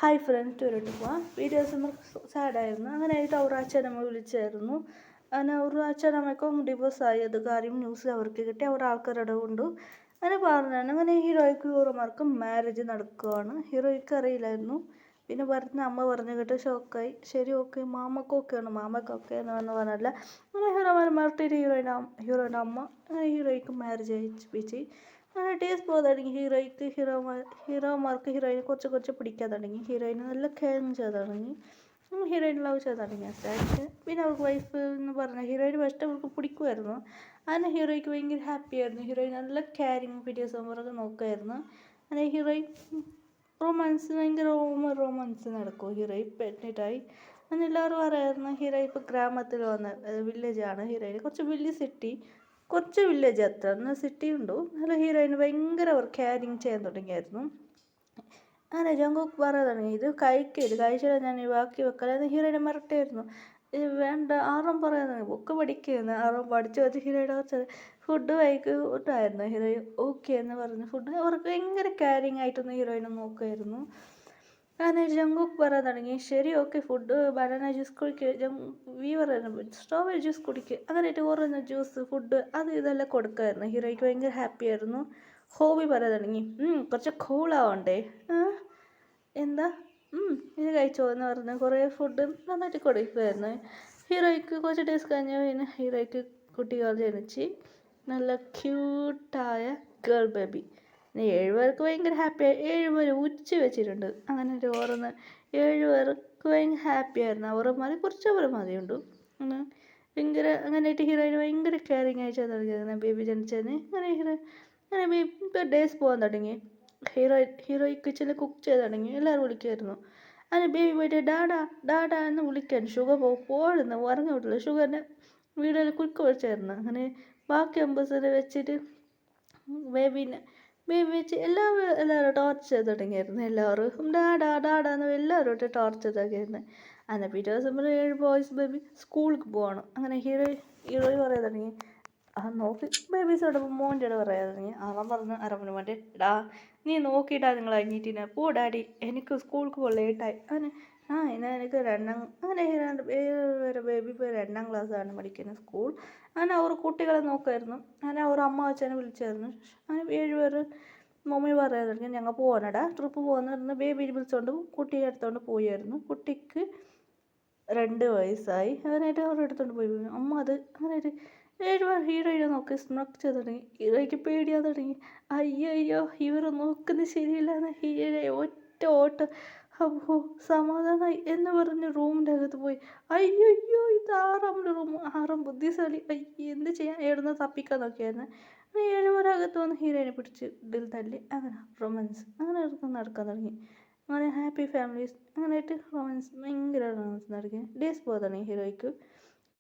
hi friends വരോട്ട് പോവാം videos നമുക്ക് സാഡായിരുന്നു അങ്ങനെ ആയിട്ട് അവർ അച്ഛനമ്മ വിളിച്ചായിരുന്നു അങ്ങനെ അവർ അച്ഛനമ്മയ്ക്കും ഡിവോഴ്സായി അത് കാര്യം ന്യൂസിൽ അവർക്ക് കിട്ടി അവർ ആൾക്കാരുടെ കൊണ്ടു അങ്ങനെ പറഞ്ഞാണ് അങ്ങനെ ഹീറോയ്ക്കും ഹീറോമാർക്കും മാരേജ് നടക്കുകയാണ് ഹീറോയ്ക്ക് അറിയില്ലായിരുന്നു പിന്നെ പറഞ്ഞ അമ്മ പറഞ്ഞു കേട്ട് ഷോക്കായി ശരി ഓക്കെ മാമക്ക് ഓക്കെയാണ് മാമക്ക് ഓക്കെ എന്ന് പറഞ്ഞല്ല അങ്ങനെ ഹീറോമാർ ഹീറോയിൻ്റെ അമ്മ അങ്ങനെ ഹീറോയ്ക്ക് മാരേജ് അയച്ചിപ്പിച്ച് അങ്ങനെ ടേസ്റ്റ് പോകാൻ തുടങ്ങി ഹീറോമാർക്ക് ഹീറോയിനെ കുറച്ച് പിടിക്കാൻ തുടങ്ങി ഹീറോയിനെ നല്ല കെയറിങ് ചെയ്ത് തുടങ്ങി ഹീറോയിൻ ലവ് ചെയ്ത് തുടങ്ങി സ്റ്റാർട്ട് പിന്നെ അവർക്ക് വൈഫ് എന്ന് പറഞ്ഞാൽ ഹീറോയിന് ഫസ്റ്റ് അവർക്ക് പിടിക്കുമായിരുന്നു അങ്ങനെ ഹീറോയ്ക്ക് ഭയങ്കര ഹാപ്പി ആയിരുന്നു ഹീറോയിൻ നല്ല കെയറിങ് വീഡിയോസ് അവർക്ക് നോക്കുമായിരുന്നു അങ്ങനെ ഹീറോയിൻ റൊമാൻസ് ഭയങ്കര റൊമാൻസ് നടക്കും ഹീറോയിൻ പെഗ്നൻ്റായി അങ്ങനെ എല്ലാവരും പറയായിരുന്നു ഹീറോയിൻ ഇപ്പോൾ ഗ്രാമത്തിൽ വന്ന വില്ലേജാണ് ഹീറോയിൻ കുറച്ച് വലിയ സിറ്റി കുറച്ച് വില്ലേജ് അത്ര എന്നാൽ സിറ്റി ഉണ്ടോ നല്ല ഹീറോയിന് ഭയങ്കര അവർ കെയറിങ് ചെയ്യാൻ തുടങ്ങിയായിരുന്നു അങ്ങനെ ജങ്കുക്ക് പറയാൻ തുടങ്ങി ഇത് കഴിച്ചാൽ ഞാൻ ബാക്കി വെക്കലാന്ന് ഹീറോയിനെ മിരട്ടായിരുന്നു ഇത് വേണ്ട ആറും പറയാൻ തുടങ്ങി ബുക്ക് പഠിക്കുന്നു ആറും പഠിച്ചു വെച്ച് ഹീറോയുടെ കുറച്ച് ഫുഡ് കഴിക്കുമായിരുന്നു ഹീറോയിൻ ഓക്കെ എന്ന് പറഞ്ഞു ഫുഡ് അവർക്ക് ഭയങ്കര കെയറിങ് ആയിട്ടൊന്ന് ഹീറോയിനെ നോക്കുമായിരുന്നു അങ്ങനെ ജങ്കുക്ക് പറയാൻ തുടങ്ങി ശരി ഓക്കെ ഫുഡ് ബനാന ജ്യൂസ് കുടിക്കുക സ്ട്രോബെറി ജ്യൂസ് കുടിക്കുക അങ്ങനെയായിട്ട് കുറേ ജ്യൂസ് ഫുഡ് അത് ഇതെല്ലാം കൊടുക്കുമായിരുന്നു ഹീറോയ്ക്ക് ഭയങ്കര ഹാപ്പി ആയിരുന്നു ഹോബി പറയാൻ തുടങ്ങി കുറച്ച് കൂളാവണ്ടേ എന്താ ഇത് കഴിച്ചോ എന്ന് പറഞ്ഞ് കുറേ ഫുഡ് നന്നായിട്ട് കൊടുക്കുമായിരുന്നു ഹീറോയ്ക്ക് കുറച്ച് ഡേയ്സ് കഴിഞ്ഞ് പിന്നെ ഹീറോയ്ക്ക് കുട്ടികൾ ജനിച്ച് നല്ല ക്യൂട്ടായ ഗേൾ ബേബി 7 പേർക്ക് ഭയങ്കര ഹാപ്പിയായി 7 പേര് ഉച്ച വെച്ചിട്ടുണ്ട് അങ്ങനെ ഒരു ഓരോന്ന് 7 പേർക്ക് ഭയങ്കര ഹാപ്പിയായിരുന്നു അവരമാർ കുറച്ച് അവരമാതിയുണ്ട് അങ്ങനെയായിട്ട് ഹീറോയിന് ഭയങ്കര കെയറിങ് ആയി ചെയ്ത് തുടങ്ങിയത് ബേബി ജനിച്ചതിന് അങ്ങനെ ബേബി ഇപ്പോൾ ഡേയ്സ് പോകാൻ തുടങ്ങി ഹീറോയി കിച്ചണിൽ കുക്ക് ചെയ്ത് തുടങ്ങി എല്ലാവരും വിളിക്കുമായിരുന്നു അങ്ങനെ ബേബി പോയിട്ട് ഡാഡാ എന്ന് വിളിക്കാൻ ഷുഗർ പോഴുന്നു പറഞ്ഞു വിട്ടില്ല ഷുഗറിൻ്റെ വീഡിയോയിൽ കുക്ക് വെച്ചായിരുന്നു അങ്ങനെ ബാക്കി അമ്പസിനെ വെച്ചിട്ട് ബേബി വെച്ച് എല്ലാവരും ടോർച്ച് ചെയ്ത് തുടങ്ങിയായിരുന്നു എല്ലാവരും ഡാഡാന്ന് എല്ലാവരും ഇട്ട് ടോർച്ച് ചെയ്തൊക്കെയായിരുന്നു അങ്ങനെ പിറ്റേ ദിവസം 7 ബോയ്സ് ബേബി സ്കൂളിലേക്ക് പോവാണ് അങ്ങനെ ഹീറോയി പറയാൻ തുടങ്ങി നോക്കി ബേബീസോടൊപ്പം മോൻ്റെ പറയാൻ തുടങ്ങി അവൻ പറഞ്ഞു അരമണി മോൻ്റെ നീ നോക്കിയിട്ടാ നിങ്ങൾ അഞ്ഞിട്ടിനെ പോ ഡാഡി എനിക്ക് സ്കൂൾക്ക് പോ ലേറ്റായി അങ്ങനെ എന്നാൽ എനിക്ക് അങ്ങനെ ബേബി ഇപ്പോൾ 2ാം ക്ലാസ്സാണ് പഠിക്കുന്നത് സ്കൂൾ അങ്ങനെ അവർ കുട്ടികളെ നോക്കുമായിരുന്നു അങ്ങനെ അവർ അമ്മ അച്ഛനെ വിളിച്ചായിരുന്നു അങ്ങനെ 7 പേര് മമ്മി പറയാൻ തുടങ്ങി ഞങ്ങൾ പോകാനടാ ട്രിപ്പ് പോകുന്ന പറഞ്ഞ് ബേബി വിളിച്ചുകൊണ്ട് കുട്ടിയെ എടുത്തുകൊണ്ട് പോയായിരുന്നു കുട്ടിക്ക് 2 വയസ്സായി അങ്ങനെയായിട്ട് അവരുടെ എടുത്തുകൊണ്ട് പോയി അമ്മ അത് അങ്ങനെയായിട്ട് 7 പേർ ഹീറോയിനെ നോക്കി സ്മക്ക് ചെയ്ത് തുടങ്ങി ഹീറോയ്ക്ക് പേടിയാൻ തുടങ്ങി അയ്യോ ഇവർ നോക്കുന്നത് ശരിയല്ല ഹീറോ ഒറ്റ ഓട്ടം അപ്പോ സമാധാനമായി എന്ന് പറഞ്ഞ് റൂമിൻ്റെ അകത്ത് പോയി അയ്യോ ഇത് 6ാമത്തെ റൂം 6 ബുദ്ധിശാലി എന്ത് ചെയ്യാൻ എവിടുന്ന് തപ്പിക്കാൻ നോക്കിയായിരുന്നു 7 പേരകത്ത് വന്ന് ഹീറോയിനെ പിടിച്ച് ഇതിൽ തല്ലി അങ്ങനെ റൊമാൻസ് അങ്ങനെ നടക്കാൻ തുടങ്ങി അങ്ങനെ ഹാപ്പി ഫാമിലീസ് അങ്ങനെയായിട്ട് റൊമാൻസ് ഭയങ്കര റൊമാൻസ് നടക്കി ഡേയ്സ് പോകാൻ തുടങ്ങി ഹീറോയ്ക്ക്